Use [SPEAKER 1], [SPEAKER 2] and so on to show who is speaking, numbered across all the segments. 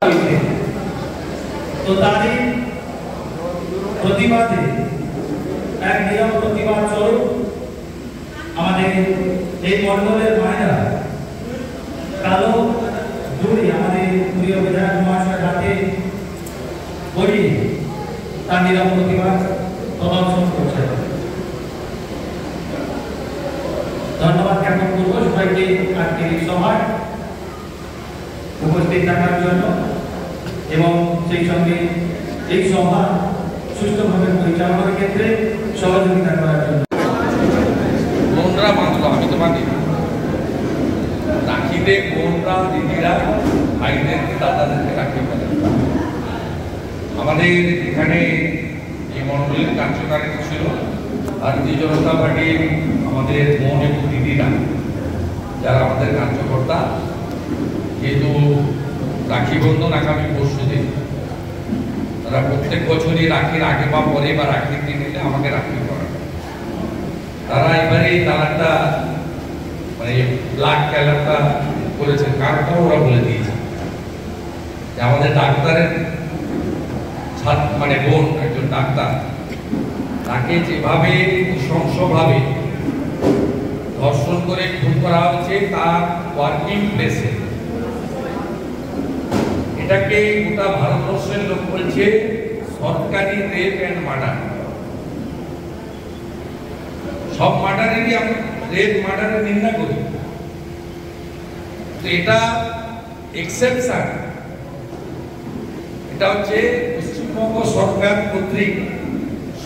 [SPEAKER 1] तो तारी प्रतिबादे एक नियम प्रतिबाद स्वरूप আমাদের এই মণ্ডলের মায়েরা কালো দড়ি আমাদের প্রিয় বিধায়ক মহাশয়ের হাতে পরিয়ে তার নিয়ম প্রতিবাদ প্রদর্শন করছে। ধন্যবাদ জ্ঞাপন করব সবাইকে আজকের এই সভায় উপস্থিত থাকার জন্য এবং সেই সঙ্গে এই সভা সুষ্ঠুভাবে পরিচালনার ক্ষেত্রে সহযোগিতা করার জন্য।
[SPEAKER 2] বোনরা মানলো, আমি তো মানি রাখিতে বোনরা দিদিরা ভাইদেরকে দাদাদেরকে রাখি বলে। আমাদের এখানে এই মন্ডলের কার্যকারিতা ছিল ভারতীয় জনতা পার্টির আমাদের বোন এবং দিদিরা যারা আমাদের কার্যকর্তা, যেহেতু রাখি বন্ধন আগামী পরশু দিন, তারা প্রত্যেক বছরই রাখির আগে বা পরে বা রাখির দিন এলে আমাকে রাখি করা। তারা এবারে তালাটা মানে ব্ল্যাক কালারটা করেছেন, কারণটা ওরা বলে দিয়েছে যে আমাদের ডাক্তারের মানে বোন একজন ডাক্তার, তাকে যেভাবে নৃশংসভাবে ধর্ষণ করে খুন করা হচ্ছে তার ওয়ার্কিং প্লেসে, এটাকে গোটা ভারতবর্ষের লোক বলছে সরকারি রেপ অ্যান্ড মার্ডার। সব মার্ডারেরই আমি রেপ মার্ডারের নিন্দা করি, তো এটা এক্সেপশন। এটা হচ্ছে পশ্চিমবঙ্গ সরকার কর্তৃক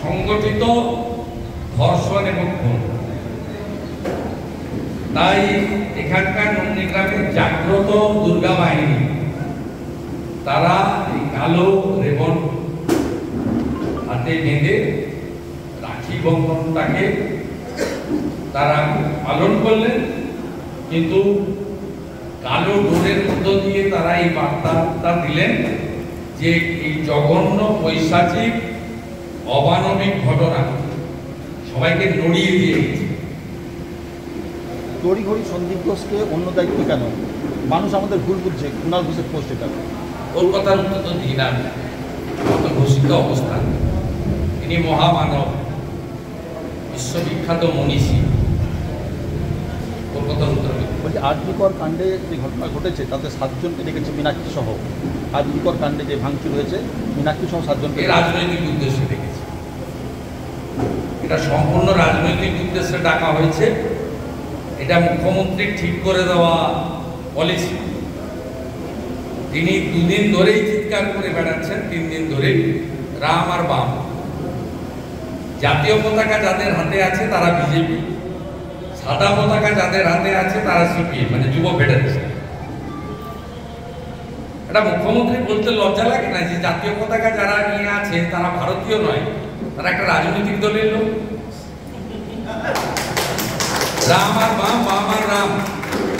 [SPEAKER 2] সংগঠিত ধর্ষণ এবং খুন। তাই এখানকার নন্দীগ্রামের জাগ্রত দুর্গা বাহিনী তারা এই কালো রেবন হাতে বেঁধে রাখি বন্ধনটাকে তারা পালন করলেন, কিন্তু কালো ডোরের মধ্য দিয়ে তারা এই বার্তাটা দিলেন যে এই জঘন্য পৈশাচিক অমানবিক ঘটনা সবাইকে নড়িয়ে দিয়ে গেছে।
[SPEAKER 3] তড়িঘড়ি সন্দীপ ঘোষকে অন্য দায়িত্ব কেন? মানুষ আমাদের ভুল বুঝছে। কুণাল ঘোষের পোস্ট এটা
[SPEAKER 2] কলকাতার উত্তর তো দিই না, কত ঘোষিত অবস্থান। তিনি মহামানব, বিশ্ববিখ্যাত মনীষী, কলকাতার উত্তর।
[SPEAKER 3] বলছি আরজিকর কাণ্ডে যে ঘটনা ঘটেছে তাতে 7 জনকে ডেকেছে, মীনাক্ষী সহ। আরজিকর কাণ্ডে যে ভাঙচুর হয়েছে মীনাক্ষী সহ 7 জনকে
[SPEAKER 2] রাজনৈতিক উদ্দেশ্যে ডেকেছে। এটা সম্পূর্ণ রাজনৈতিক উদ্দেশ্যে ডাকা হয়েছে। এটা মুখ্যমন্ত্রী ঠিক করে দেওয়া পলিসি। তিনি 2 দিন ধরেই চিৎকার করে বেড়াচ্ছেন, 3 দিন ধরেই, রাম আর বাম। জাতীয় পতাকা যাদের হাতে আছে তারা বিজেপি, সাদা পতাকা যাদের হাতে আছে তারা সিপিএম, মানে যুব ফেডারেশন। এটা মুখ্যমন্ত্রী বলতে লজ্জা লাগে না যে জাতীয় পতাকা যারা নিয়ে আছে তারা ভারতীয় নয়, তারা একটা রাজনৈতিক দলের লোক। রাম আর বাম, বাম আর রাম,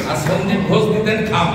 [SPEAKER 2] আর সন্দীপ ঘোষ দিতেন খাম।